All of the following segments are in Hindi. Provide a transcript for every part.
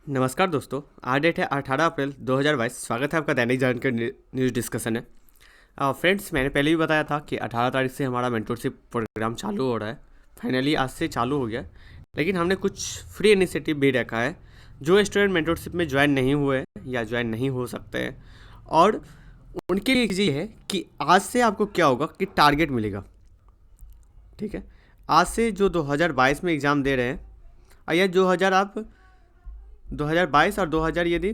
नमस्कार दोस्तों। आज डेट है 18 अप्रैल 2022। स्वागत है आपका दैनिक जागरण के न्यूज़ डिस्कशन है। फ्रेंड्स, मैंने पहले भी बताया था कि 18 तारीख से हमारा मेंटरशिप प्रोग्राम चालू हो रहा है। फाइनली आज से चालू हो गया, लेकिन हमने कुछ फ्री इनिशिएटिव भी रखा है। जो स्टूडेंट मेंटरशिप में ज्वाइन नहीं हुए हैं या ज्वाइन नहीं हो सकते हैं, और उनके लिए ये है कि आज से आपको क्या होगा कि टारगेट मिलेगा। ठीक है, आज से जो 2022 में एग्ज़ाम दे रहे हैं या 2022 और 2000 यदि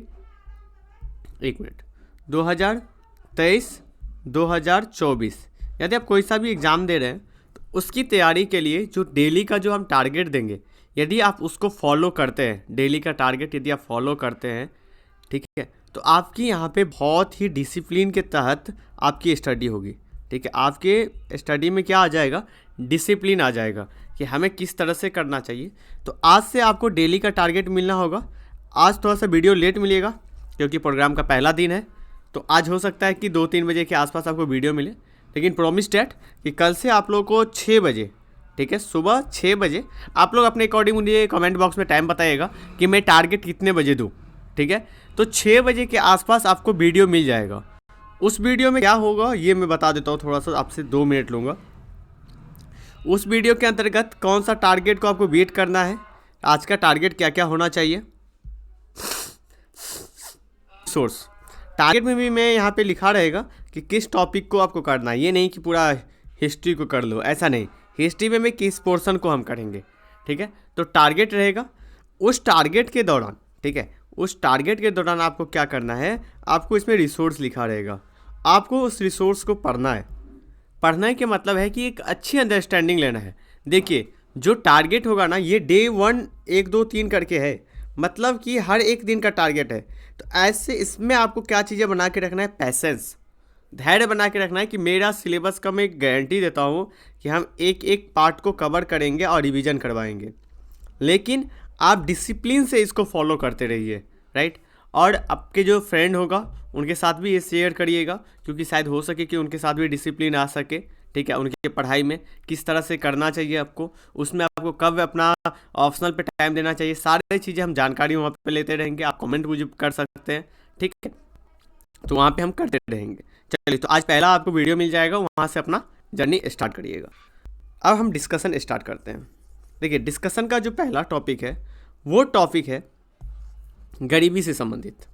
2023 2024 यदि आप कोई सा भी एग्ज़ाम दे रहे हैं तो उसकी तैयारी के लिए जो डेली का जो हम टारगेट देंगे, यदि आप उसको फॉलो करते हैं, डेली का टारगेट यदि आप फॉलो करते हैं, ठीक है, तो आपकी यहाँ पे बहुत ही डिसिप्लिन के तहत आपकी स्टडी होगी। ठीक है, आपके स्टडी में क्या आ जाएगा, डिसिप्लिन आ जाएगा कि हमें किस तरह से करना चाहिए। तो आज से आपको डेली का टारगेट मिलना होगा। आज थोड़ा सा वीडियो लेट मिलेगा क्योंकि प्रोग्राम का पहला दिन है, तो आज हो सकता है कि 2-3 बजे के आसपास आपको वीडियो मिले, लेकिन प्रॉमिस डेट कि कल से आप लोगों को 6 बजे, ठीक है, सुबह 6 बजे आप लोग अपने अकॉर्डिंग मुझे कमेंट बॉक्स में टाइम बताइएगा कि मैं टारगेट कितने बजे दूँ। ठीक है, तो 6 बजे के आसपास आपको वीडियो मिल जाएगा। उस वीडियो में क्या होगा ये मैं बता देता हूँ, थोड़ा सा आपसे 2 मिनट लूँगा। उस वीडियो के अंतर्गत कौन सा टारगेट को आपको बीट करना है, आज का टारगेट क्या क्या होना चाहिए, सोर्स टारगेट में भी मैं यहाँ पे लिखा रहेगा कि किस टॉपिक को आपको करना है। ये नहीं कि पूरा हिस्ट्री को कर लो, ऐसा नहीं। हिस्ट्री में भी किस पोर्शन को हम करेंगे। ठीक है, तो टारगेट रहेगा। उस टारगेट के दौरान, ठीक है, उस टारगेट के दौरान आपको क्या करना है, आपको इसमें रिसोर्स लिखा रहेगा। आपको उस रिसोर्स को पढ़ना है। पढ़ने के मतलब है कि एक अच्छी अंडरस्टैंडिंग लेना है। देखिए, जो टारगेट होगा ना, ये डे 1 1 2 3 करके है, मतलब कि हर एक दिन का टारगेट है। तो ऐसे इसमें आपको क्या चीज़ें बना के रखना है, पैसेंस, धैर्य बना के रखना है कि मेरा सिलेबस का मैं गारंटी देता हूँ कि हम एक एक पार्ट को कवर करेंगे और रिवीजन करवाएंगे, लेकिन आप डिसिप्लिन से इसको फॉलो करते रहिए। राइट, और आपके जो फ्रेंड होगा उनके साथ भी ये शेयर करिएगा, क्योंकि शायद हो सके कि उनके साथ भी डिसिप्लिन आ सके। ठीक है, उनकी पढ़ाई में किस तरह से करना चाहिए आपको, उसमें आपको कब अपना ऑप्शनल पे टाइम देना चाहिए, सारी चीज़ें हम जानकारी वहाँ पे लेते रहेंगे। आप कमेंट मुझे कर सकते हैं, ठीक है, तो वहाँ पे हम करते रहेंगे। चलिए, तो आज पहला आपको वीडियो मिल जाएगा, वहाँ से अपना जर्नी स्टार्ट करिएगा। अब हम डिस्कशन स्टार्ट करते हैं। देखिए, डिस्कशन का जो पहला टॉपिक है वो टॉपिक है गरीबी से संबंधित।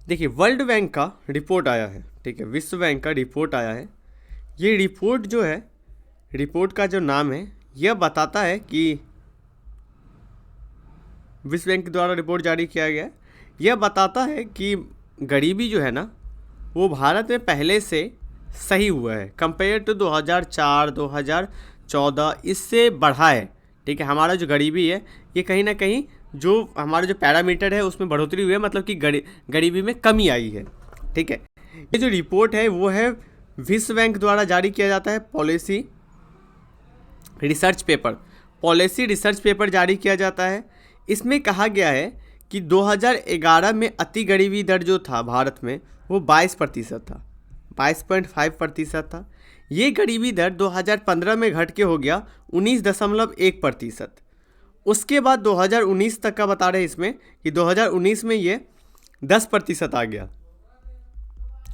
देखिए, वर्ल्ड बैंक का रिपोर्ट आया है, ठीक है, विश्व बैंक का रिपोर्ट आया है। ये रिपोर्ट जो है, रिपोर्ट का जो नाम है, यह बताता है कि विश्व बैंक के द्वारा रिपोर्ट जारी किया गया है। यह बताता है कि गरीबी जो है ना, वो भारत में पहले से सही हुआ है, कंपेयर टू 2004 2014 इससे बढ़ा है। ठीक है, हमारा जो गरीबी है ये कहीं ना कहीं जो हमारा जो पैरामीटर है उसमें बढ़ोतरी हुई है, मतलब कि गरीबी में कमी आई है। ठीक है, ये जो रिपोर्ट है वो है विश्व बैंक द्वारा जारी किया जाता है, पॉलिसी रिसर्च पेपर जारी किया जाता है। इसमें कहा गया है कि 2011 में अति गरीबी दर जो था भारत में वो 22% था, 22.5% था। ये गरीबी दर 2015 में घट के हो गया 19.1%। उसके बाद 2019 तक का बता रहे हैं इसमें कि 2019 में ये 10% आ गया।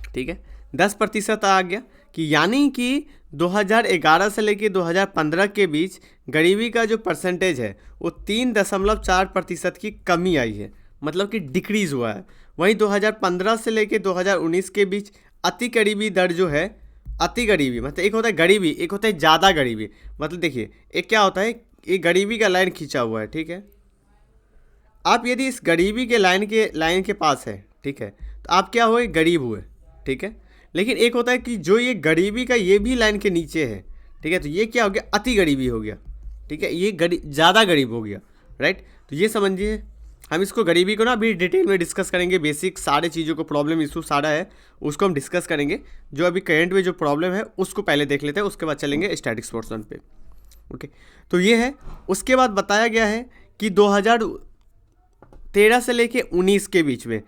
ठीक है, 10% आ गया, कि यानी कि 2011 से लेकर 2015 के बीच गरीबी का जो परसेंटेज है वो 3.4% की कमी आई है, मतलब कि डिक्रीज़ हुआ है। वहीं 2015 से लेकर 2019 के बीच अति गरीबी दर जो है, अति गरीबी मतलब एक होता है गरीबी, एक होता है ज़्यादा गरीबी। मतलब देखिए, एक क्या होता है, ये गरीबी का लाइन खींचा हुआ है, ठीक है, आप यदि इस गरीबी के लाइन के पास है, ठीक है, तो आप क्या हुए, गरीब हुए। ठीक है, लेकिन एक होता है कि जो ये गरीबी का ये भी लाइन के नीचे है, ठीक है, तो ये क्या हो गया, अति गरीबी हो गया। ठीक है, ये ज़्यादा गरीब हो गया। राइट, तो ये समझिए, हम इसको गरीबी को ना अभी डिटेल में डिस्कस करेंगे। बेसिक सारे चीज़ों को, प्रॉब्लम इशू सारा है उसको हम डिस्कस करेंगे। जो अभी करंट में जो प्रॉब्लम है उसको पहले देख लेते हैं, उसके बाद चलेंगे स्टैटिक्स पोर्शन पे। ओके, तो ये है। उसके बाद बताया गया है कि 2013 से लेके 19 के बीच में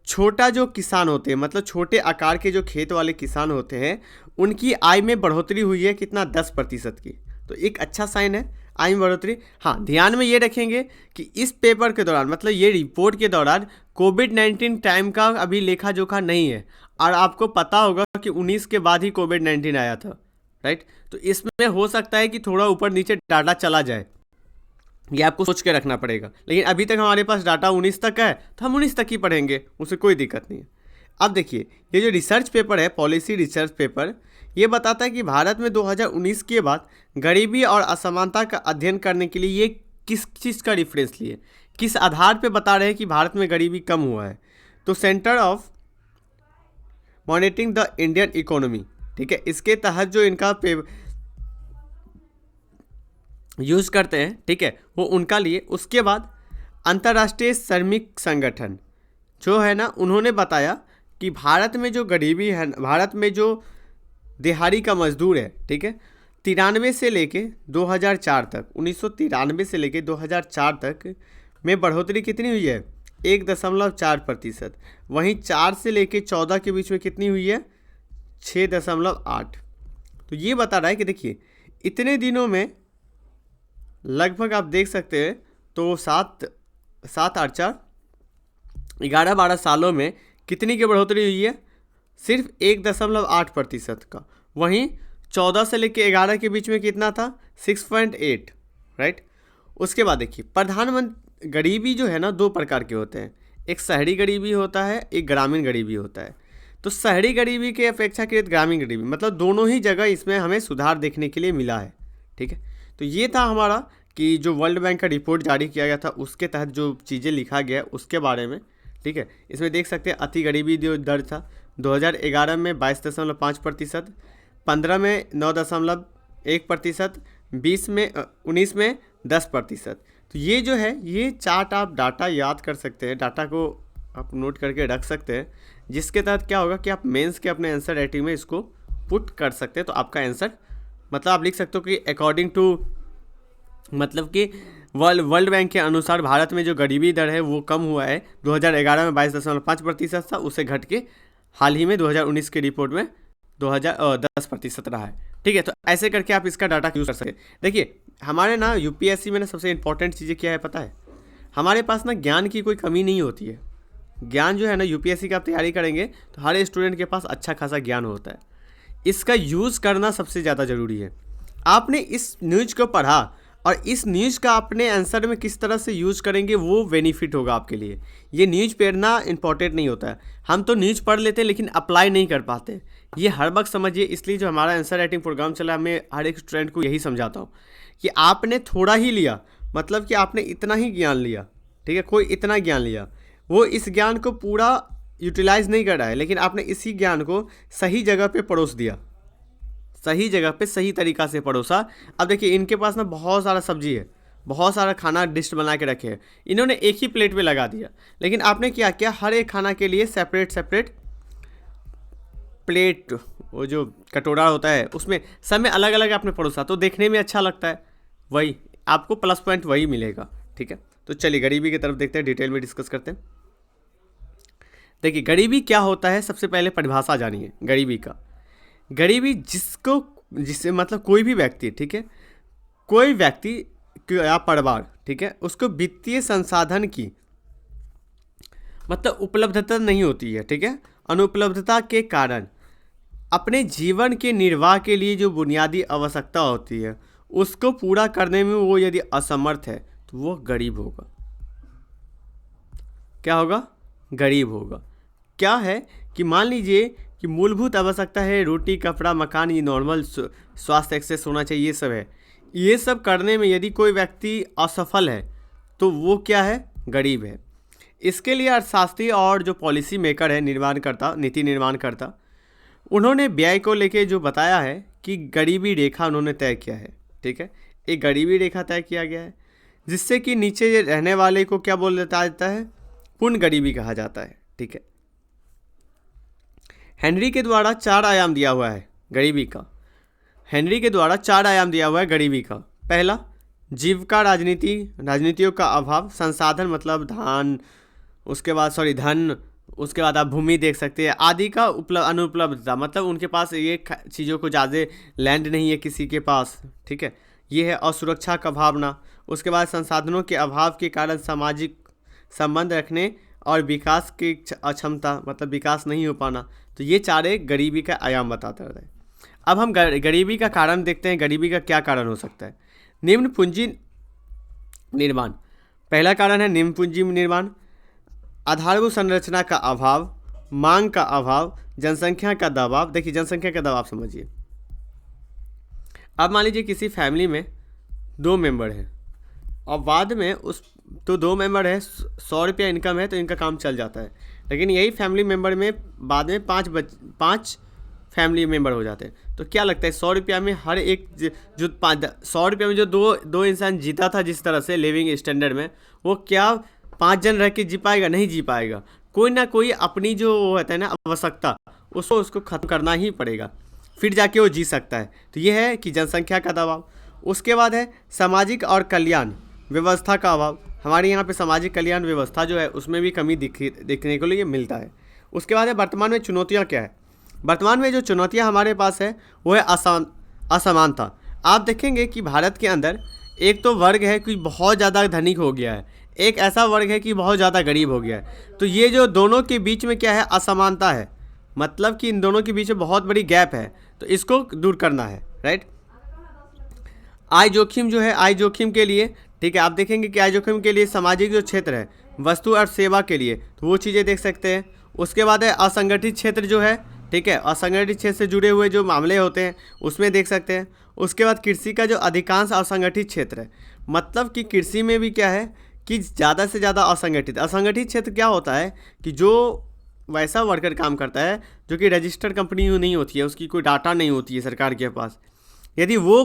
छोटा जो किसान होते हैं, मतलब छोटे आकार के जो खेत वाले किसान होते हैं, उनकी आय में बढ़ोतरी हुई है कितना, 10% की। तो एक अच्छा साइन है। आय में बढ़ोतरी। हाँ, ध्यान में ये रखेंगे कि इस पेपर के दौरान, मतलब ये रिपोर्ट के दौरान कोविड-19 टाइम का अभी लेखा जोखा नहीं है, और आपको पता होगा कि 19 के बाद ही कोविड-19 आया था, राइट। तो इसमें हो सकता है कि थोड़ा ऊपर नीचे डाटा चला जाए, ये आपको सोच के रखना पड़ेगा। लेकिन अभी तक हमारे पास डाटा 19 तक है, तो हम 19 तक ही पढ़ेंगे, उससे कोई दिक्कत नहीं है। अब देखिए, ये जो रिसर्च पेपर है, पॉलिसी रिसर्च पेपर, ये बताता है कि भारत में 2019 के बाद गरीबी और असमानता का अध्ययन करने के लिए ये किस चीज़ का रेफरेंस लिए, किस आधार पे बता रहे हैं कि भारत में गरीबी कम हुआ है। तो centre of monitoring the Indian economy, ठीक है, इसके तहत जो इनका यूज़ करते हैं, ठीक है, वो उनका लिए। उसके बाद अंतर्राष्ट्रीय श्रमिक संगठन जो है ना, उन्होंने बताया कि भारत में जो गरीबी है, भारत में जो दिहाड़ी का मजदूर है, ठीक है, 93 से लेके 2004 तक, 1993 से लेके 2004 तक में बढ़ोतरी कितनी हुई है, 1.4%। वहीं 4 से लेके 14 के बीच में कितनी हुई है, 6.8। तो ये बता रहा है कि देखिए, इतने दिनों में लगभग आप देख सकते हैं, तो 11-12 सालों में कितनी की बढ़ोतरी हुई है, सिर्फ 1.8% का। वहीं 14 से लेकर 11 के बीच में कितना था, 6.8, राइट। उसके बाद देखिए, प्रधानमंत्री गरीबी जो है ना, 2 प्रकार के होते हैं, एक शहरी गरीबी होता है, एक ग्रामीण गरीबी होता है। तो शहरी गरीबी के अपेक्षाकृत ग्रामीण गरीबी, मतलब दोनों ही जगह इसमें हमें सुधार देखने के लिए मिला है, ठीक है। तो ये था हमारा कि जो वर्ल्ड बैंक का रिपोर्ट जारी किया गया था, उसके तहत जो चीज़ें लिखा गया उसके बारे में, ठीक है। इसमें देख सकते हैं अति गरीबी जो दर था 2011 में 22.5%, 15 में 9.1%, 19 में 10%। तो ये जो है, ये चार्ट आप डाटा याद कर सकते हैं, डाटा को आप नोट करके रख सकते हैं, जिसके तहत क्या होगा कि आप मेंस के अपने आंसर राइटिंग में इसको पुट कर सकते हैं। तो आपका आंसर, मतलब आप लिख सकते हो कि अकॉर्डिंग टू, मतलब कि वर्ल्ड बैंक के अनुसार भारत में जो गरीबी दर है वो कम हुआ है। 2011 में 22.5% था, उसे घट के हाल ही में 2019 के रिपोर्ट में 10% रहा है, ठीक है। तो ऐसे करके आप इसका डाटा यूज़ कर सकते हैं। देखिए, हमारे ना यूपीएससी में ना सबसे इंपॉर्टेंट चीज़ें क्या है पता है, हमारे पास ना ज्ञान की कोई कमी नहीं होती है। ज्ञान जो है ना, यूपीएससी का आप तैयारी करेंगे तो हर स्टूडेंट के पास अच्छा खासा ज्ञान होता है, इसका यूज़ करना सबसे ज़्यादा ज़रूरी है। आपने इस न्यूज़ को पढ़ा और इस न्यूज़ का अपने आंसर में किस तरह से यूज़ करेंगे, वो बेनिफिट होगा आपके लिए। ये न्यूज़ पढ़ना इंपॉर्टेंट नहीं होता है, हम तो न्यूज़ पढ़ लेते हैं लेकिन अप्लाई नहीं कर पाते, ये हर वक्त समझिए। इसलिए जो हमारा आंसर राइटिंग प्रोग्राम चला है, मैं हर एक स्टूडेंट को यही समझाता हूँ कि आपने थोड़ा ही लिया, मतलब कि आपने इतना ही ज्ञान लिया, ठीक है, कोई इतना ज्ञान लिया, वो इस ज्ञान को पूरा यूटिलाइज नहीं कर रहा है, लेकिन आपने इसी ज्ञान को सही जगह पे परोस दिया, सही जगह पे सही तरीक़ा से परोसा। अब देखिए, इनके पास ना बहुत सारा सब्जी है, बहुत सारा खाना डिश बना के रखे हैं, इन्होंने एक ही प्लेट पे लगा दिया, लेकिन आपने क्या किया, हर एक खाना के लिए सेपरेट प्लेट, वो जो कटोरा होता है उसमें सब में अलग अलग आपने परोसा, तो देखने में अच्छा लगता है, वही आपको प्लस पॉइंट वही मिलेगा, ठीक है। तो चलिए गरीबी की तरफ देखते हैं, डिटेल में डिस्कस करते हैं। देखिए, गरीबी क्या होता है, सबसे पहले परिभाषा जानिए गरीबी का। गरीबी जिससे मतलब कोई भी व्यक्ति, ठीक है, कोई व्यक्ति या परिवार, ठीक है, उसको वित्तीय संसाधन की मतलब उपलब्धता नहीं होती है, ठीक है, अनुपलब्धता के कारण अपने जीवन के निर्वाह के लिए जो बुनियादी आवश्यकता होती है उसको पूरा करने में वो यदि असमर्थ है तो वो गरीब होगा। क्या होगा, गरीब होगा। क्या है कि मान लीजिए कि मूलभूत आवश्यकता है रोटी, कपड़ा, मकान, ये नॉर्मल स्वास्थ्य एक्सेस होना चाहिए, ये सब है। ये सब करने में यदि कोई व्यक्ति असफल है तो वो क्या है, गरीब है। इसके लिए अर्थशास्त्री और जो पॉलिसी मेकर है, निर्माणकर्ता, नीति निर्माणकर्ता, उन्होंने व्यय को लेके जो बताया है कि गरीबी रेखा उन्होंने तय किया है, ठीक है, एक गरीबी रेखा तय किया गया है, जिससे कि नीचे रहने वाले को क्या बोल देता है, पूर्ण गरीबी कहा जाता है, ठीक है। हेनरी के द्वारा 4 आयाम दिया हुआ है गरीबी का, हेनरी के द्वारा 4 आयाम दिया हुआ है गरीबी का। पहला, जीविका राजनीतियों का अभाव, संसाधन मतलब धन, उसके बाद धन, उसके बाद आप भूमि देख सकते हैं, आदि का अनुपलब्धता, मतलब उनके पास ये चीज़ों को ज़्यादा लैंड नहीं है किसी के पास, ठीक है, ये है असुरक्षा का भावना। उसके बाद संसाधनों के अभाव के कारण सामाजिक संबंध रखने और विकास की अक्षमता, मतलब विकास नहीं हो पाना। तो ये चारे गरीबी का आयाम बताते रहते हैं। अब हम गरीबी का कारण देखते हैं, गरीबी का क्या कारण हो सकता है। निम्न पूंजी निर्माण, पहला कारण है निम्न पूंजी निर्माण। आधारभूत संरचना का अभाव, मांग का अभाव, जनसंख्या का दबाव। देखिए जनसंख्या का दबाव समझिए। अब मान लीजिए किसी फैमिली में 2 मेंबर हैं और बाद में उस तो 2 मेंबर है, 100 रुपया इनकम है तो इनका काम चल जाता है। लेकिन यही फैमिली मेंबर में बाद में 5 फैमिली मेंबर हो जाते हैं। तो क्या लगता है 100 रुपया में हर एक जो 100 रुपया में जो दो इंसान जीता था जिस तरह से लिविंग स्टैंडर्ड में, वो क्या 5 जन रह के जी पाएगा? नहीं जी पाएगा। कोई ना कोई अपनी जो होता है ना आवश्यकता, उसको ख़त्म करना ही पड़ेगा, फिर जाके वो जी सकता है। तो ये है कि जनसंख्या का दबाव। उसके बाद है सामाजिक और कल्याण व्यवस्था का अभाव। हमारे यहाँ पे सामाजिक कल्याण व्यवस्था जो है उसमें भी कमी देखने को लिए मिलता है। उसके बाद है वर्तमान में चुनौतियाँ क्या है। वर्तमान में जो चुनौतियाँ हमारे पास है वो है असमानता। आप देखेंगे कि भारत के अंदर एक तो वर्ग है कि बहुत ज़्यादा धनिक हो गया है, एक ऐसा वर्ग है कि बहुत ज़्यादा गरीब हो गया है। तो ये जो दोनों के बीच में क्या है, असमानता है, मतलब कि इन दोनों के बीच में बहुत बड़ी गैप है, तो इसको दूर करना है, राइट। आय जोखिम जो है, आय जोखिम के लिए, ठीक है, आप देखेंगे कि आय जोखिम के लिए सामाजिक जो क्षेत्र है, वस्तु और सेवा के लिए, तो वो चीज़ें देख सकते हैं। उसके बाद है असंगठित क्षेत्र जो है, ठीक है, असंगठित क्षेत्र से जुड़े हुए जो मामले होते हैं उसमें देख सकते हैं। उसके बाद कृषि का जो अधिकांश असंगठित क्षेत्र है, मतलब कि कृषि में भी क्या है कि ज़्यादा से ज़्यादा असंगठित क्षेत्र क्या होता है कि जो वैसा वर्कर काम करता है जो कि रजिस्टर्ड कंपनी नहीं होती है, उसकी कोई डाटा नहीं होती है सरकार के पास। यदि वो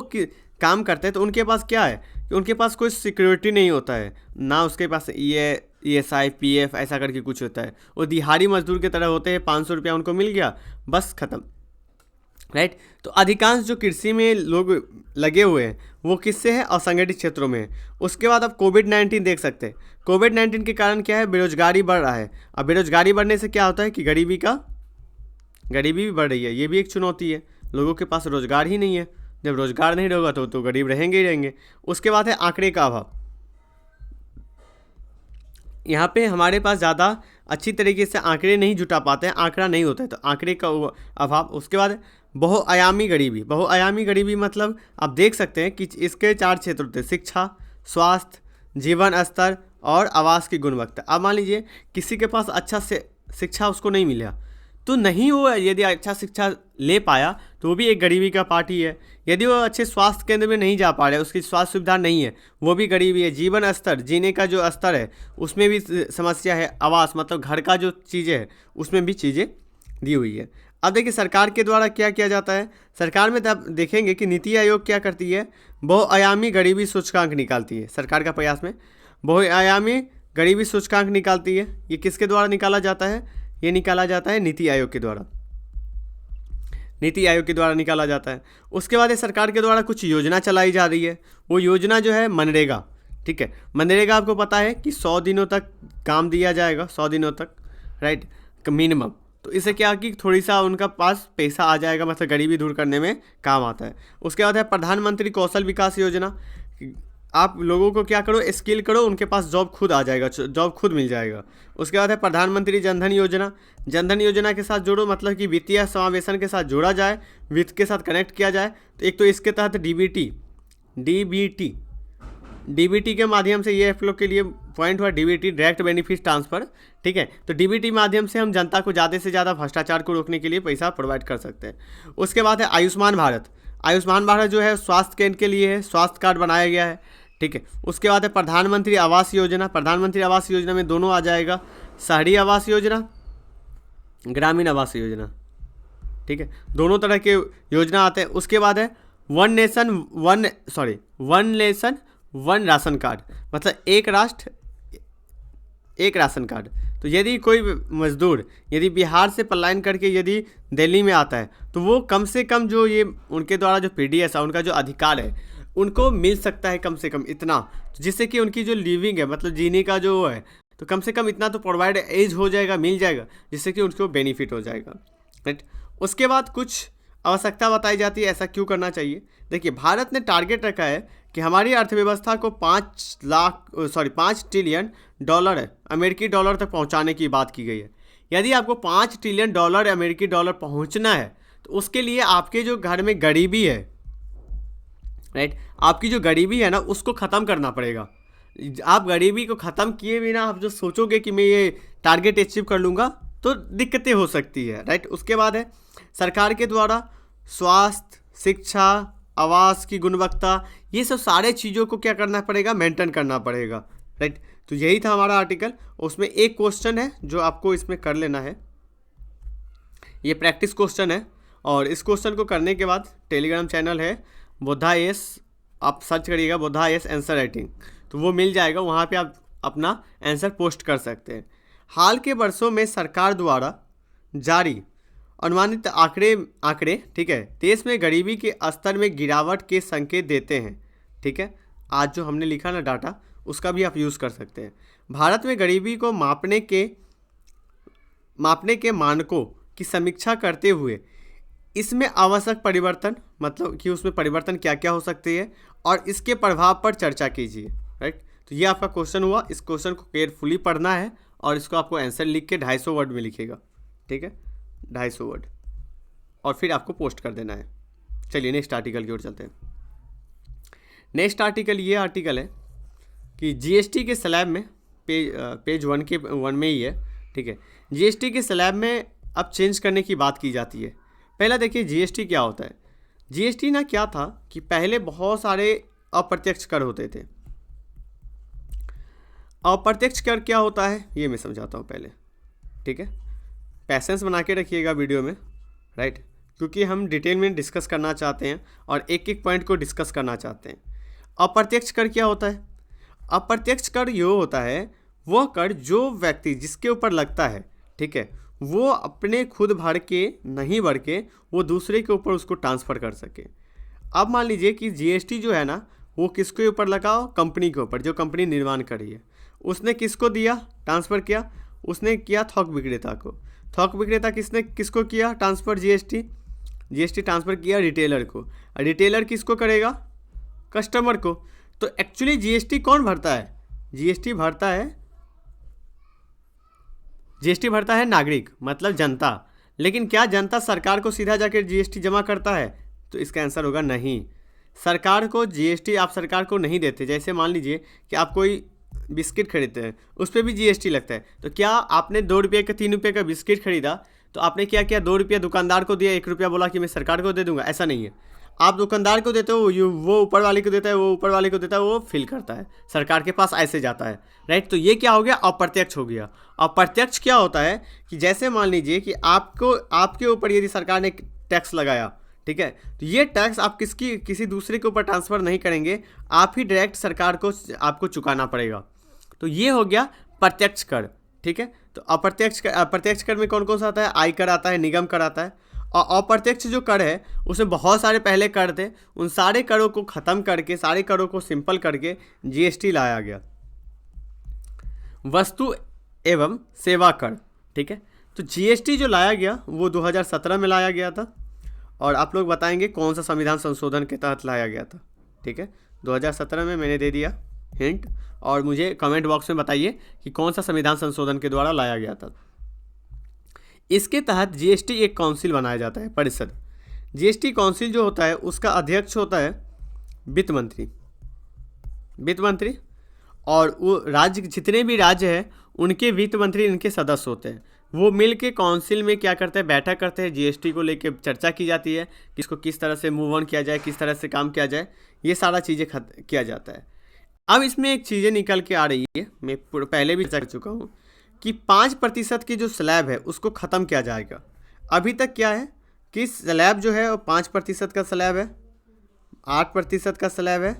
काम करते हैं तो उनके पास क्या है कि उनके पास कोई सिक्योरिटी नहीं होता है, ना उसके पास ESI PF ऐसा करके कुछ होता है। वो दिहाड़ी मजदूर की तरह होते हैं, 500 रुपया उनको मिल गया, बस ख़त्म, राइट। तो अधिकांश जो कृषि में लोग लगे हुए हैं वो किससे है, असंगठित क्षेत्रों में है। उसके बाद आप कोविड-19 देख सकते हैं। कोविड-19 के कारण क्या है, बेरोजगारी बढ़ रहा है। अब बेरोजगारी बढ़ने से क्या होता है कि गरीबी भी बढ़ रही है। ये भी एक चुनौती है, लोगों के पास रोजगार ही नहीं है। जब रोजगार नहीं रहेगा तो गरीब रहेंगे ही रहेंगे। उसके बाद है आंकड़े का अभाव। यहाँ पे हमारे पास ज़्यादा अच्छी तरीके से आंकड़े नहीं जुटा पाते हैं, आंकड़ा नहीं होता है, तो आंकड़े का अभाव। उसके बाद बहुआयामी गरीबी मतलब आप देख सकते हैं कि इसके 4 क्षेत्र होते हैं, शिक्षा, स्वास्थ्य, जीवन स्तर और आवास की गुणवत्ता। अब मान लीजिए किसी के पास अच्छा से शिक्षा उसको नहीं मिला, तो नहीं वो यदि अच्छा शिक्षा ले पाया तो वो भी एक गरीबी का पार्ट ही है। यदि वो अच्छे स्वास्थ्य केंद्र में नहीं जा पा रहे, उसकी स्वास्थ्य सुविधा नहीं है, वो भी गरीबी है। जीवन स्तर, जीने का जो स्तर है उसमें भी समस्या है। आवास मतलब घर का जो चीज़ें है उसमें भी चीज़ें दी हुई है। अब देखिए सरकार के द्वारा क्या किया जाता है। सरकार में तब देखेंगे कि नीति आयोग क्या करती है, बहुआयामी गरीबी सूचकांक निकालती है। सरकार का प्रयास में बहुआयामी गरीबी सूचकांक निकालती है। ये किसके द्वारा निकाला जाता है, ये निकाला जाता है नीति आयोग के द्वारा, निकाला जाता है। उसके बाद ये सरकार के द्वारा कुछ योजना चलाई जा रही है। वो योजना जो है मनरेगा, ठीक है। मनरेगा आपको पता है कि 100 दिनों तक काम दिया जाएगा, 100 दिनों तक, राइट, मिनिमम। तो इससे क्या कि थोड़ी सा उनका पास पैसा आ जाएगा, मतलब गरीबी दूर करने में काम आता है। उसके बाद है प्रधानमंत्री कौशल विकास योजना। आप लोगों को क्या करो, स्किल करो, उनके पास जॉब खुद आ जाएगा, जॉब खुद मिल जाएगा। उसके बाद है प्रधानमंत्री जनधन योजना। जनधन योजना के साथ जोड़ो, मतलब कि वित्तीय समावेशन के साथ जोड़ा जाए, वित्त के साथ कनेक्ट किया जाए। तो एक तो इसके तहत डीबीटी के माध्यम से, ये आप लोग के लिए पॉइंट हुआ, डीबीटी डायरेक्ट बेनिफिट ट्रांसफ़र, ठीक है। तो डीबीटी माध्यम से हम जनता को ज़्यादा से ज़्यादा भ्रष्टाचार को रोकने के लिए पैसा प्रोवाइड कर सकते हैं। उसके बाद है आयुष्मान भारत जो है स्वास्थ्य केंद्र के लिए है, स्वास्थ्य कार्ड बनाया गया है, ठीक है। उसके बाद है प्रधानमंत्री आवास योजना में दोनों आ जाएगा, शहरी आवास योजना, ग्रामीण आवास योजना, ठीक है, दोनों तरह के योजना आते हैं। उसके बाद है one nation one ration card, मतलब एक राष्ट्र एक राशन कार्ड। तो यदि कोई मजदूर यदि बिहार से पलायन करके यदि दिल्ली में आता है तो वो कम से कम जो ये उनके द्वारा जो PDS है, उनका जो अधिकार है, उनको मिल सकता है कम से कम इतना, जिससे कि उनकी जो लिविंग है, मतलब जीने का जो है, तो कम से कम इतना तो प्रोवाइड एज हो जाएगा, मिल जाएगा, जिससे कि उनको बेनिफिट हो जाएगा, राइट। उसके बाद कुछ आवश्यकता बताई जाती है, ऐसा क्यों करना चाहिए। देखिए, भारत ने टारगेट रखा है कि हमारी अर्थव्यवस्था को 5 ट्रिलियन डॉलर है अमेरिकी डॉलर तक पहुंचाने की बात की गई है। यदि आपको 5 ट्रिलियन डॉलर अमेरिकी डॉलर पहुंचना है तो उसके लिए आपके जो घर में गरीबी है, राइट, आपकी जो गरीबी है ना, उसको ख़त्म करना पड़ेगा। आप गरीबी को ख़त्म किए बिना आप जो सोचोगे कि मैं ये टारगेट अचीव कर लूँगा, तो दिक्कतें हो सकती है, राइट। उसके बाद है सरकार के द्वारा स्वास्थ्य, शिक्षा, आवास की गुणवत्ता, ये सब सारे चीज़ों को क्या करना पड़ेगा, मेंटेन करना पड़ेगा, राइट। तो यही था हमारा आर्टिकल। उसमें एक क्वेश्चन है जो आपको इसमें कर लेना है, ये प्रैक्टिस क्वेश्चन है, और इस क्वेश्चन को करने के बाद टेलीग्राम चैनल है बुद्धा एस, आप सर्च करिएगा बुद्धा एस आंसर राइटिंग, तो वो मिल जाएगा, वहाँ पे आप अपना आंसर पोस्ट कर सकते हैं। हाल के वर्षों में सरकार द्वारा जारी अनुमानित आंकड़े ठीक है, देश में गरीबी के स्तर में गिरावट के संकेत देते हैं, ठीक है। आज जो हमने लिखा ना डाटा, उसका भी आप यूज़ कर सकते हैं। भारत में गरीबी को मापने के मानकों की समीक्षा करते हुए इसमें आवश्यक परिवर्तन, मतलब कि उसमें परिवर्तन क्या क्या हो सकती है, और इसके प्रभाव पर चर्चा कीजिए, राइट। तो ये आपका क्वेश्चन हुआ। इस क्वेश्चन को केयरफुली पढ़ना है और इसको आपको आंसर लिख के 250 वर्ड में लिखेगा, ठीक है, 250 वर्ड, और फिर आपको पोस्ट कर देना है। चलिए नेक्स्ट आर्टिकल की ओर चलते हैं। नेक्स्ट आर्टिकल ये आर्टिकल है कि जीएसटी के स्लैब में पेज 1 में ही है, ठीक है। जीएसटी के स्लैब में अब चेंज करने की बात की जाती है। पहला देखिए जीएसटी क्या होता है। जीएसटी ना क्या था कि पहले बहुत सारे अप्रत्यक्ष कर होते थे। अप्रत्यक्ष कर क्या होता है ये मैं समझाता हूँ पहले, ठीक है। पैसेंस बना के रखिएगा वीडियो में, राइट, क्योंकि हम डिटेल में डिस्कस करना चाहते हैं और एक एक पॉइंट को डिस्कस करना चाहते हैं। अप्रत्यक्ष कर क्या होता है। अप्रत्यक्ष कर ये होता है वो कर जो व्यक्ति जिसके ऊपर लगता है, ठीक है, वो अपने खुद भर के नहीं भर के वो दूसरे के ऊपर उसको ट्रांसफ़र कर सके। अब मान लीजिए कि जीएसटी जो है ना, वो किसके ऊपर लगाओ, कंपनी के ऊपर, जो कंपनी निर्माण कर रही है। उसने किसको दिया, ट्रांसफ़र किया, उसने किया थोक विक्रेता को। थोक विक्रेता किसको किया ट्रांसफ़र, जीएसटी ट्रांसफ़र किया रिटेलर को। रिटेलर किसको करेगा, कस्टमर को। तो एक्चुअली जीएसटी कौन भरता है, जीएसटी भरता है नागरिक, मतलब जनता। लेकिन क्या जनता सरकार को सीधा जाकर जीएसटी जमा करता है, तो इसका आंसर होगा नहीं। सरकार को जीएसटी आप सरकार को नहीं देते। जैसे मान लीजिए कि आप कोई बिस्किट खरीदते हैं, उस पर भी जीएसटी लगता है। तो क्या आपने 2 रुपये का 3 रुपये का बिस्किट खरीदा, तो आपने क्या किया, 2 रुपये दुकानदार को दिया, 1 रुपया बोला कि मैं सरकार को दे दूंगा, ऐसा नहीं है। आप दुकानदार को देते हो, वो ऊपर वाले को देता है, वो ऊपर वाले को देता है, वो फिल करता है, सरकार के पास ऐसे जाता है, राइट। तो ये क्या हो गया, अप्रत्यक्ष हो गया। अप्रत्यक्ष क्या होता है कि जैसे मान लीजिए कि आपके ऊपर यदि सरकार ने टैक्स लगाया, ठीक है, तो ये टैक्स आप किसी दूसरे के ऊपर ट्रांसफ़र नहीं करेंगे, आप ही डायरेक्ट सरकार को आपको चुकाना पड़ेगा। तो ये हो गया प्रत्यक्ष कर, ठीक है। तो अप्रत्यक्ष कर में कौन कौन सा आता है, आयकर आता है, निगम कर आता है। और अप्रत्यक्ष जो कर है उसमें बहुत सारे पहले कर थे, उन सारे करों को ख़त्म करके, सारे करों को सिंपल करके जीएसटी लाया गया, वस्तु एवं सेवा कर, ठीक है। तो जीएसटी जो लाया गया वो 2017 में लाया गया था, और आप लोग बताएंगे कौन सा संविधान संशोधन के तहत लाया गया था, ठीक है। 2017 में मैंने दे दिया हिंट, और मुझे कमेंट बॉक्स में बताइए कि कौन सा संविधान संशोधन के द्वारा लाया गया था। इसके तहत जीएसटी एक काउंसिल बनाया जाता है, परिषद। जीएसटी काउंसिल जो होता है उसका अध्यक्ष होता है वित्त मंत्री, और वो राज्य, जितने भी राज्य हैं उनके वित्त मंत्री इनके सदस्य होते हैं। वो मिल के काउंसिल में क्या करते हैं, बैठक करते हैं, जीएसटी को लेकर चर्चा की जाती है कि इसको किस तरह से मूव ऑन किया जाए, किस तरह से काम किया जाए, ये सारा चीज़ें किया जाता है। अब इसमें एक चीज़ें निकल के आ रही है, मैं पहले भी चर्चा कर चुका हूँ कि 5% की जो स्लैब है उसको ख़त्म किया जाएगा। अभी तक क्या है कि स्लैब जो है वो 5% का स्लैब है, 8% का स्लैब है,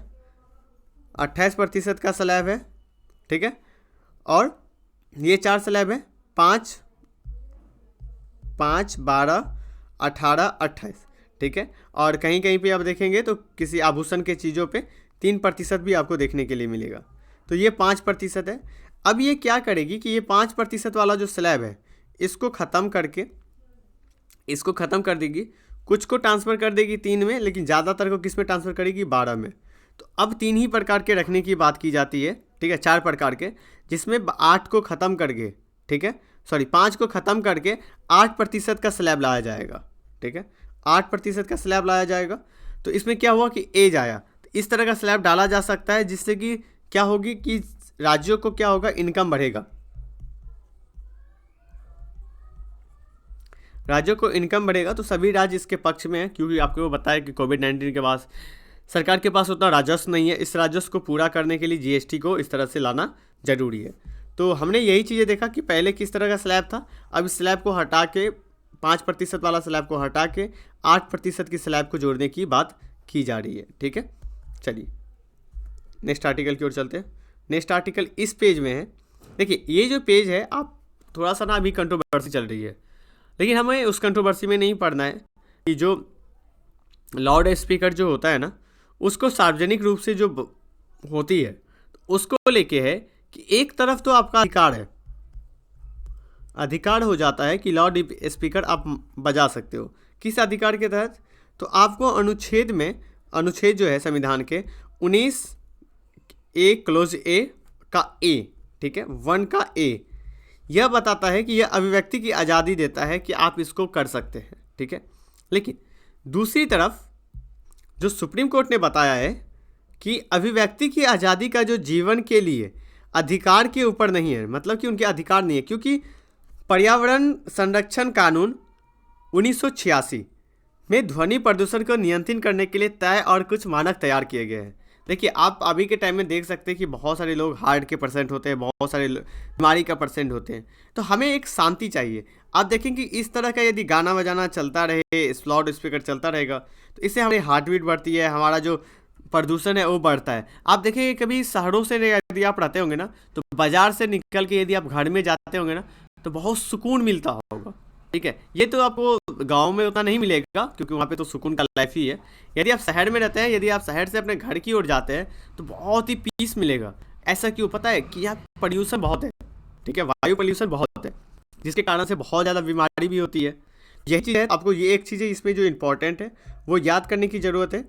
28% का स्लैब है, ठीक है, और ये 4 स्लैब है, 5, 12, 18, 28, ठीक है। और कहीं कहीं पे आप देखेंगे तो किसी आभूषण के चीज़ों पे 3% भी आपको देखने के लिए मिलेगा। तो ये 5% है। अब ये क्या करेगी कि ये 5% वाला जो स्लैब है इसको ख़त्म कर देगी, कुछ को ट्रांसफ़र कर देगी 3 में, लेकिन ज़्यादातर को किस में ट्रांसफ़र करेगी, 12 में। तो अब 3 ही प्रकार के रखने की बात की जाती है, ठीक है, 4 प्रकार के, जिसमें 8 को ख़त्म करके, ठीक है, सॉरी 5 को ख़त्म करके 8% का स्लैब लाया जाएगा, ठीक है, 8% का स्लैब लाया जाएगा। तो इसमें क्या हुआ कि एज आया, तो इस तरह का स्लैब डाला जा सकता है, जिससे कि क्या होगी कि राज्यों को क्या होगा, इनकम बढ़ेगा, राज्यों को इनकम बढ़ेगा। तो सभी राज्य इसके पक्ष में है, क्योंकि आपको बताया कि कोविड-19 के बाद सरकार के पास उतना राजस्व नहीं है। इस राजस्व को पूरा करने के लिए जीएसटी को इस तरह से लाना जरूरी है। तो हमने यही चीज़ें देखा कि पहले किस तरह का स्लैब था, अब इस स्लैब को हटा के 5% वाला स्लैब को हटा के 8% की स्लैब को जोड़ने की बात की जा रही है, ठीक है। चलिए नेक्स्ट आर्टिकल की ओर चलते हैं। नेक्स्ट आर्टिकल इस पेज में है। देखिए ये जो पेज है, आप थोड़ा सा ना अभी कंट्रोवर्सी चल रही है, लेकिन हमें उस कंट्रोवर्सी में नहीं पढ़ना है कि जो लाउड स्पीकर जो होता है ना, उसको सार्वजनिक रूप से जो होती है उसको लेके है कि एक तरफ तो आपका अधिकार है, अधिकार हो जाता है कि लाउड स्पीकर आप बजा सकते हो। किस अधिकार के तहत, तो आपको अनुच्छेद में, अनुच्छेद जो है संविधान के 19A क्लोज ए का ए, ठीक है, 1 का ए, यह बताता है कि यह अभिव्यक्ति की आज़ादी देता है कि आप इसको कर सकते हैं, ठीक है। लेकिन दूसरी तरफ जो सुप्रीम कोर्ट ने बताया है कि अभिव्यक्ति की आज़ादी का जो जीवन के लिए अधिकार के ऊपर नहीं है, मतलब कि उनके अधिकार नहीं है, क्योंकि पर्यावरण संरक्षण कानून 1986 में ध्वनि प्रदूषण को नियंत्रित करने के लिए तय और कुछ मानक तैयार किए गए हैं। देखिए आप अभी के टाइम में देख सकते हैं कि बहुत सारे लोग हार्ट के परसेंट होते हैं, बहुत सारे बीमारी का परसेंट होते हैं, तो हमें एक शांति चाहिए। आप देखें कि इस तरह का यदि गाना बजाना चलता रहे, लाउड स्पीकर चलता रहेगा, तो इससे हमारी हार्ट बीट बढ़ती है, हमारा जो प्रदूषण है वो बढ़ता है। आप देखिए कभी शहरों से यदि आप रहते होंगे ना, तो बाजार से निकल के यदि आप घर में जाते होंगे ना, तो बहुत सुकून मिलता होगा, ठीक है। ये तो आपको गांव में उतना नहीं मिलेगा, क्योंकि वहाँ पे तो सुकून का लाइफ ही है। यदि आप शहर में रहते हैं, यदि आप शहर से अपने घर की ओर जाते हैं, तो बहुत ही पीस मिलेगा। ऐसा क्यों, पता है कि यहाँ पोल्यूशन बहुत है, ठीक है, वायु पोल्यूशन बहुत है, जिसके कारण से बहुत ज़्यादा बीमारी भी होती है। यही चीज़ है, आपको ये एक चीज़ है इसमें जो इम्पोर्टेंट है वो याद करने की ज़रूरत है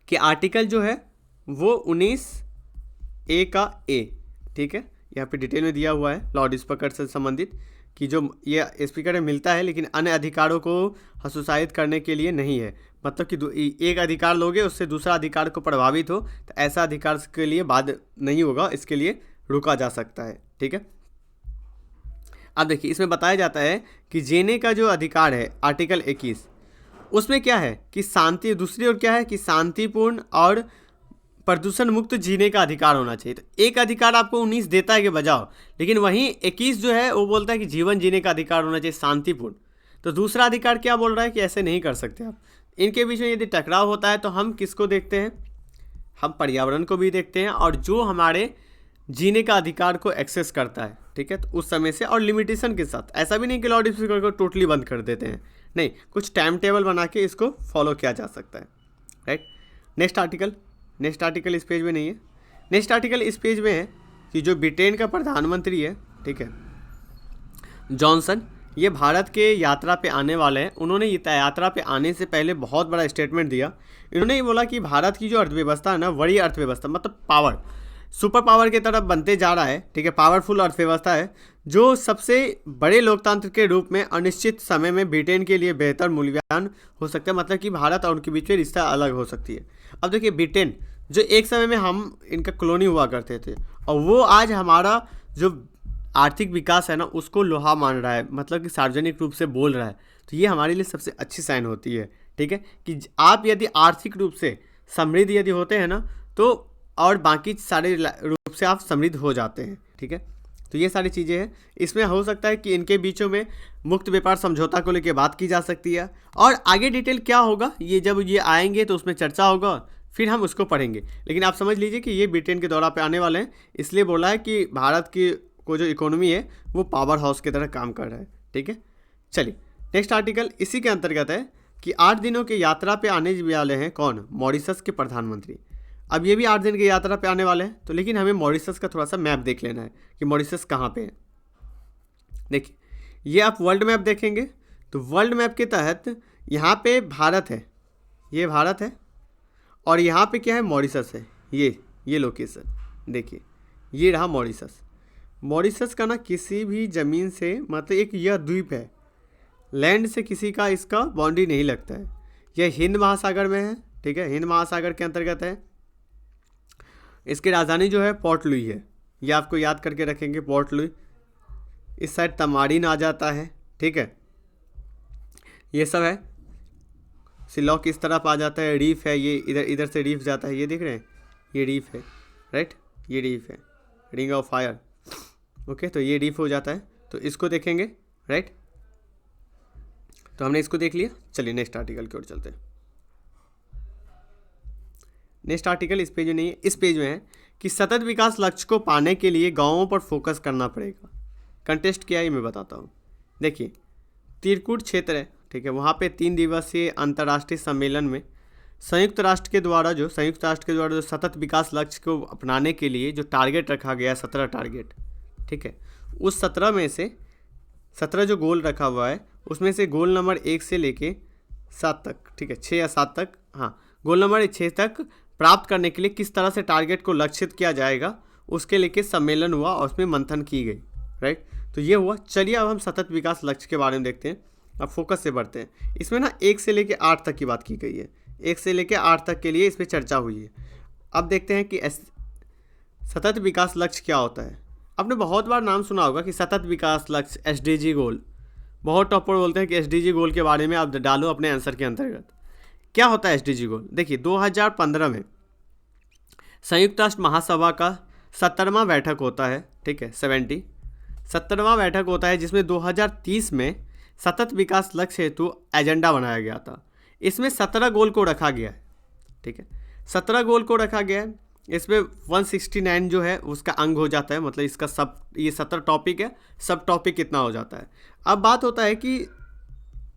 कि आर्टिकल जो है वो 19A का ए, ठीक है, यहाँ पे डिटेल में दिया हुआ है लाउड स्पीकर से संबंधित कि जो ये स्पीकर मिलता है, लेकिन अन्य अधिकारों को हतोत्साहित करने के लिए नहीं है। मतलब कि एक अधिकार लोगे उससे दूसरा अधिकार को प्रभावित हो, तो ऐसा अधिकार के लिए बाद नहीं होगा, इसके लिए रुका जा सकता है, ठीक है। अब देखिए इसमें बताया जाता है कि जीने का जो अधिकार है आर्टिकल 21, उसमें क्या है कि शांति, दूसरी ओर क्या है कि शांतिपूर्ण और प्रदूषण मुक्त जीने का अधिकार होना चाहिए। तो एक अधिकार आपको 19 देता है कि बजाओ, लेकिन वहीं 21 जो है वो बोलता है कि जीवन जीने का अधिकार होना चाहिए शांतिपूर्ण। तो दूसरा अधिकार क्या बोल रहा है कि ऐसे नहीं कर सकते आप। इनके बीच में यदि टकराव होता है तो हम किसको देखते हैं, हम पर्यावरण को भी देखते हैं और जो हमारे जीने का अधिकार को एक्सेस करता है, ठीक है, तो उस समय से और लिमिटेशन के साथ। ऐसा भी नहीं कि लाउड स्पीकर को टोटली बंद कर देते हैं, नहीं, कुछ टाइम टेबल बना के इसको फॉलो किया जा सकता है, राइट। नेक्स्ट आर्टिकल इस पेज में नहीं है। नेक्स्ट आर्टिकल इस पेज में है कि जो ब्रिटेन का प्रधानमंत्री है, ठीक है, जॉनसन, ये भारत के यात्रा पे आने वाले हैं। उन्होंने ये यात्रा पे आने से पहले बहुत बड़ा स्टेटमेंट दिया। इन्होंने ये बोला कि भारत की जो अर्थव्यवस्था है ना, बड़ी अर्थव्यवस्था, मतलब पावर, सुपर पावर की तरफ बनते जा रहा है, ठीक है, पावरफुल अर्थव्यवस्था है, जो सबसे बड़े लोकतंत्र के रूप में अनिश्चित समय में ब्रिटेन के लिए बेहतर मूल्यांकन हो सकता है। मतलब कि भारत और उनके बीच में रिश्ता अलग हो सकती है। अब देखिए ब्रिटेन जो एक समय में हम इनका कॉलोनी हुआ करते थे, और वो आज हमारा जो आर्थिक विकास है ना उसको लोहा मान रहा है, मतलब कि सार्वजनिक रूप से बोल रहा है। तो ये हमारे लिए सबसे अच्छी साइन होती है, ठीक है, कि आप यदि आर्थिक रूप से समृद्ध यदि होते हैं ना, तो और बाकी सारे रूप से आप समृद्ध हो जाते हैं, ठीक है। तो ये सारी चीज़ें हैं। इसमें हो सकता है कि इनके बीचों में मुक्त व्यापार समझौता को लेकर बात की जा सकती है, और आगे डिटेल क्या होगा ये जब ये आएंगे तो उसमें चर्चा होगा, फिर हम उसको पढ़ेंगे। लेकिन आप समझ लीजिए कि ये ब्रिटेन के दौरा पे आने वाले हैं, इसलिए बोला है कि भारत की को जो इकोनॉमी है वो पावर हाउस की तरह काम कर रहा है, ठीक है। चलिए नेक्स्ट आर्टिकल इसी के अंतर्गत है कि 8 दिनों की यात्रा पे आने वाले हैं कौन, मॉरिशस के प्रधानमंत्री। अब ये भी 8 दिन की यात्रा पे आने वाले हैं, तो लेकिन हमें मॉरिशस का थोड़ा सा मैप देख लेना है कि मॉरिशस कहाँ पे है। देखिए ये आप वर्ल्ड मैप देखेंगे तो वर्ल्ड मैप के तहत यहाँ पे भारत है, ये भारत है, और यहाँ पे क्या है, मॉरिशस है। ये लोकेशन देखिए, ये रहा मॉरिशस। मॉरिशस का ना किसी भी ज़मीन से, मतलब एक यह द्वीप है, लैंड से किसी का इसका बाउंड्री नहीं लगता है। यह हिंद महासागर में है, ठीक है, हिंद महासागर के अंतर्गत है। इसकी राजधानी जो है पोर्ट लुई है, ये आपको याद करके रखेंगे, पोर्ट लुई। इस साइड तमारीन आ जाता है, ठीक है, ये सब है। शिलॉग इस तरफ आ जाता है, रीफ है, ये इधर से रीफ जाता है, ये देख रहे हैं, ये रीफ है, राइट, ये रीफ है, रिंग ऑफ फायर, ओके, तो ये रीफ हो जाता है, तो इसको देखेंगे, राइट। तो हमने इसको देख लिया, चलिए नेक्स्ट आर्टिकल की ओर चलते हैं। नेक्स्ट आर्टिकल इस पेज में नहीं है, इस पेज में है कि सतत विकास लक्ष्य को पाने के लिए गांवों पर फोकस करना पड़ेगा। कंटेस्ट क्या है ये मैं बताता हूँ। देखिए, तिरकुट क्षेत्र है, ठीक है, वहाँ पे 3 दिवसीय अंतर्राष्ट्रीय सम्मेलन में संयुक्त राष्ट्र के द्वारा जो सतत विकास लक्ष्य को अपनाने के लिए जो टारगेट रखा गया है, 17 टारगेट, ठीक है, उस 17 में से 17 जो गोल रखा हुआ है, उसमें से गोल नंबर 1 से लेके 7 तक, ठीक है, 6 या 7 तक, हाँ, गोल नंबर 6 तक प्राप्त करने के लिए किस तरह से टारगेट को लक्षित किया जाएगा, उसके लेके सम्मेलन हुआ और उसमें मंथन की गई, राइट। तो ये हुआ। चलिए अब हम सतत विकास लक्ष्य के बारे में देखते हैं। अब फोकस से बढ़ते हैं। इसमें ना 1 से लेके 8 तक की बात की गई है, 1 से लेके 8 तक के लिए इस पर चर्चा हुई है। अब देखते हैं कि सतत विकास लक्ष्य क्या होता है। आपने बहुत बार नाम सुना होगा कि सतत विकास लक्ष्य, SDG गोल। बहुत टॉपर बोलते हैं कि SDG गोल के बारे में आप डालो अपने आंसर के अंतर्गत। क्या होता है SDG गोल? देखिए, 2015 में संयुक्त राष्ट्र महासभा का 70वां बैठक होता है, ठीक है, 70वां बैठक होता है, जिसमें 2030 में सतत विकास लक्ष्य हेतु एजेंडा बनाया गया था। इसमें 17 गोल को रखा गया है, ठीक है, 17 गोल को रखा गया है। इसमें 169 जो है उसका अंग हो जाता है, मतलब इसका ये 17 टॉपिक है, सब टॉपिक कितना हो जाता है। अब बात होता है कि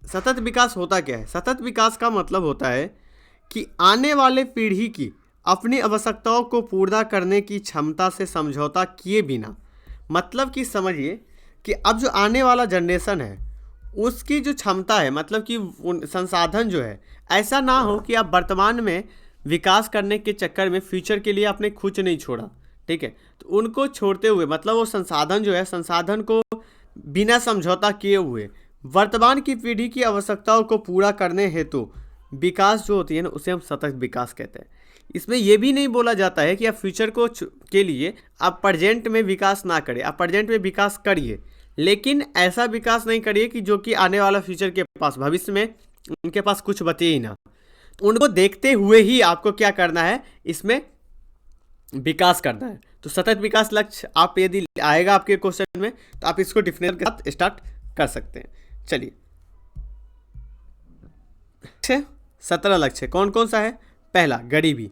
सतत विकास होता क्या है। सतत विकास का मतलब होता है कि आने वाले पीढ़ी की अपनी आवश्यकताओं को पूरा करने की क्षमता से समझौता किए बिना, मतलब कि समझिए कि अब जो आने वाला जनरेशन है उसकी जो क्षमता है, मतलब कि संसाधन जो है, ऐसा ना हो कि आप वर्तमान में विकास करने के चक्कर में फ्यूचर के लिए आपने कुछ नहीं छोड़ा, ठीक है, तो उनको छोड़ते हुए, मतलब वो संसाधन जो है, संसाधन को बिना समझौता किए हुए वर्तमान की पीढ़ी की आवश्यकताओं को पूरा करने हेतु विकास जो होती है ना, उसे हम सतत विकास कहते हैं। इसमें यह भी नहीं बोला जाता है कि आप फ्यूचर को के लिए आप प्रेजेंट में विकास ना करें, आप प्रेजेंट में विकास करिए, लेकिन ऐसा विकास नहीं करिए कि जो कि आने वाला फ्यूचर के पास, भविष्य में उनके पास कुछ बचे ही ना। तो उनको देखते हुए ही आपको क्या करना है, इसमें विकास करना है। तो सतत विकास लक्ष्य आप यदि आएगा आपके क्वेश्चन में, तो आप इसको डिफिनेशन के साथ स्टार्ट कर सकते हैं। चलिए, 17 लक्ष्य कौन कौन सा है? पहला, गरीबी।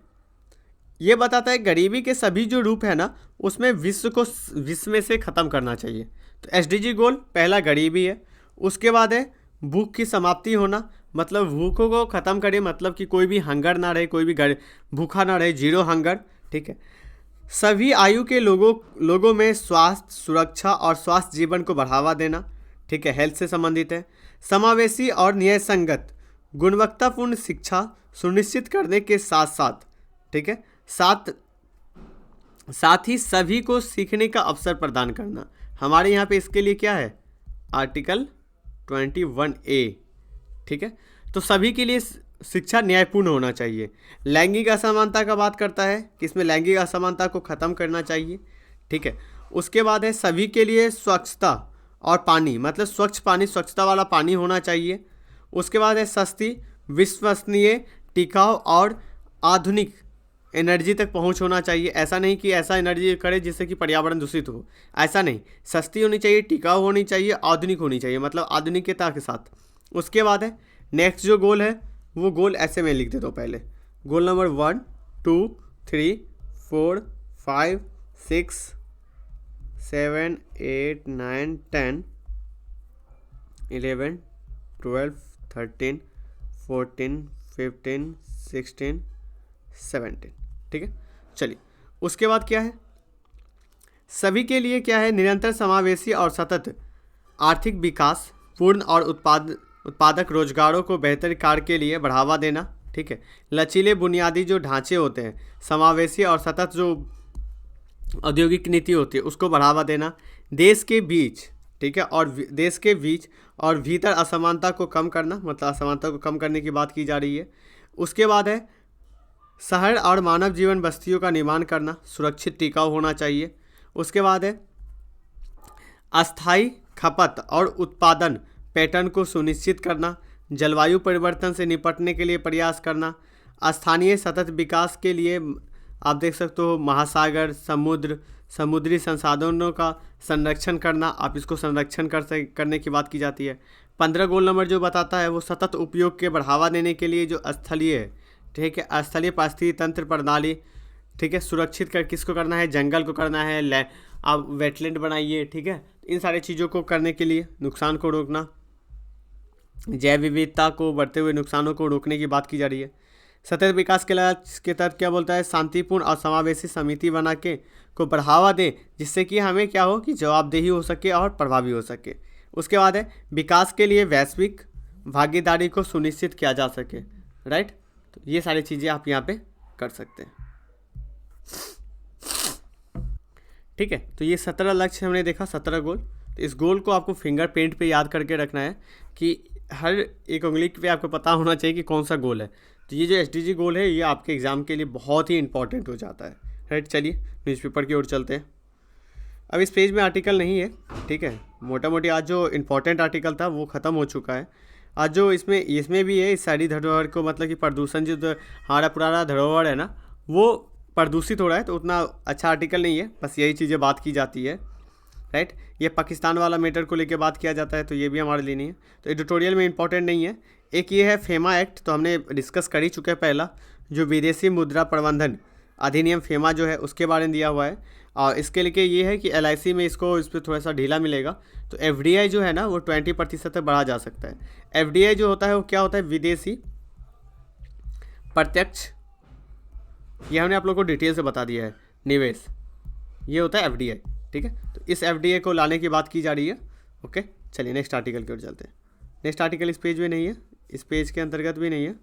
ये बताता है गरीबी के सभी जो रूप है ना, उसमें विश्व में से ख़त्म करना चाहिए। तो SDG गोल पहला गरीबी है। उसके बाद है भूख की समाप्ति होना, मतलब भूखों को ख़त्म करें, मतलब कि कोई भी हंगर ना रहे, कोई भी भूखा ना रहे, 0 हंगर, ठीक है। सभी आयु के लोगों में स्वास्थ्य, सुरक्षा और स्वास्थ्य जीवन को बढ़ावा देना, ठीक है, हेल्थ से संबंधित है। समावेशी और न्यायसंगत गुणवत्तापूर्ण शिक्षा सुनिश्चित करने के साथ साथ, ठीक है, साथ ही सभी को सीखने का अवसर प्रदान करना। हमारे यहाँ पे इसके लिए क्या है? आर्टिकल 21A, ठीक है। तो सभी के लिए शिक्षा न्यायपूर्ण होना चाहिए। लैंगिक असमानता का बात करता है कि इसमें लैंगिक असमानता को ख़त्म करना चाहिए, ठीक है। उसके बाद है सभी के लिए स्वच्छता और पानी, मतलब स्वच्छ पानी, स्वच्छता वाला पानी होना चाहिए। उसके बाद है सस्ती, विश्वसनीय, टिकाऊ और आधुनिक एनर्जी तक पहुंच होना चाहिए। ऐसा नहीं कि ऐसा एनर्जी करे जिससे कि पर्यावरण दूषित हो, ऐसा नहीं। सस्ती होनी चाहिए, टिकाऊ होनी चाहिए, आधुनिक होनी चाहिए, मतलब आधुनिकता के साथ। उसके बाद है नेक्स्ट जो गोल है, वो गोल ऐसे में लिख देता हूँ पहले। गोल नंबर 1, 2, 3, 4, 5, 6, 7, 8, 9, 10, 11, 12, 13, 14, 15, 16, 17, ठीक है। चलिए, उसके बाद क्या है? सभी के लिए क्या है? निरंतर, समावेशी और सतत आर्थिक विकास, पूर्ण और उत्पादक रोजगारों को बेहतर कार्य के लिए बढ़ावा देना, ठीक है। लचीले बुनियादी जो ढांचे होते हैं, समावेशी और सतत जो औद्योगिक नीति होती है उसको बढ़ावा देना। देश के बीच, ठीक है, और देश के बीच और भीतर असमानता को कम करना, मतलब असमानता को कम करने की बात की जा रही है। उसके बाद है शहर और मानव जीवन बस्तियों का निर्माण करना, सुरक्षित टिकाऊ होना चाहिए। उसके बाद है अस्थायी खपत और उत्पादन पैटर्न को सुनिश्चित करना, जलवायु परिवर्तन से निपटने के लिए प्रयास करना, स्थानीय सतत विकास के लिए आप देख सकते हो महासागर, समुद्र, समुद्री संसाधनों का संरक्षण करना, आप इसको संरक्षण करने की बात की जाती है। 15 गोल नंबर जो बताता है वो सतत उपयोग के बढ़ावा देने के लिए जो स्थलीय है, ठीक है, स्थलीय पारिस्थितिकी तंत्र प्रणाली, ठीक है, सुरक्षित कर किसको करना है, जंगल को करना है, आप वेटलैंड बनाइए, ठीक है। इन सारी चीज़ों को करने के लिए नुकसान को रोकना, जैव विविधता को बढ़ते हुए नुकसानों को रोकने की बात की जा रही है। सतत विकास के लक्ष्य के तहत क्या बोलता है, शांतिपूर्ण और समावेशी समिति बना के को बढ़ावा दें जिससे कि हमें क्या हो कि जवाबदेही हो सके और प्रभावी हो सके। उसके बाद है विकास के लिए वैश्विक भागीदारी को सुनिश्चित किया जा सके, राइट। तो ये सारी चीज़ें आप यहाँ पे कर सकते हैं, ठीक है। तो ये 17 लक्ष्य हमने देखा, 17 गोल। तो इस गोल को आपको फिंगरप्रिंट पे याद करके रखना है कि हर एक उंगली पे आपको पता होना चाहिए कि कौन सा गोल है। तो ये जो SDG गोल है ये आपके एग्ज़ाम के लिए बहुत ही इंपॉर्टेंट हो जाता है, राइट। चलिए न्यूज़पेपर की ओर चलते हैं। अब इस पेज में आर्टिकल नहीं है, ठीक है, मोटा मोटी आज जो इम्पोर्टेंट आर्टिकल था वो ख़त्म हो चुका है। आज जो इसमें भी है, इस सारी धरोहर को मतलब कि प्रदूषण जो हमारा पुराना धरोहर है ना वो प्रदूषित हो रहा है, तो उतना अच्छा आर्टिकल नहीं है, बस यही चीज़ें बात की जाती है, राइट। ये पाकिस्तान वाला मैटर को लेके बात किया जाता है, तो ये भी हमारे लिए नहीं है, तो एडिटोरियल में इंपॉर्टेंट नहीं है। एक ये है फेमा एक्ट, तो हमने डिस्कस कर ही चुके हैं पहला, जो विदेशी मुद्रा प्रबंधन अधिनियम फेमा जो है उसके बारे में दिया हुआ है। और इसके लिए ये है कि LIC में इस पर थोड़ा सा ढीला मिलेगा, तो FDI जो है ना वो 20% तक बढ़ा जा सकता है। FDI जो होता है वो क्या होता है, विदेशी प्रत्यक्ष, ये हमने आप लोग को डिटेल से बता दिया है, निवेश, ये होता है FDI, ठीक है। तो इस FDI को लाने की बात की जा रही है, ओके। चलिए नेक्स्ट आर्टिकल की ओर चलते हैं। नेक्स्ट आर्टिकल इस पेज में नहीं है, इस पेज के अंतर्गत भी नहीं है।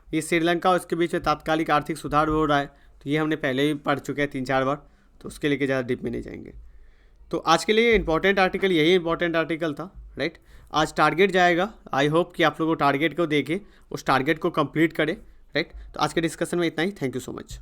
ये श्रीलंका और उसके बीच में तात्कालिक आर्थिक सुधार हो रहा है, तो ये हमने पहले ही पढ़ चुके हैं 3-4 बार, तो उसके लेके ज़्यादा डीप में नहीं जाएंगे। तो आज के लिए इंपॉर्टेंट आर्टिकल यही इंपॉर्टेंट आर्टिकल था, राइट। आज टारगेट जाएगा, आई होप कि आप लोगों को टारगेट को देखें, उस टारगेट को कंप्लीट करें, राइट। तो आज के डिस्कशन में इतना ही, थैंक यू सो मच।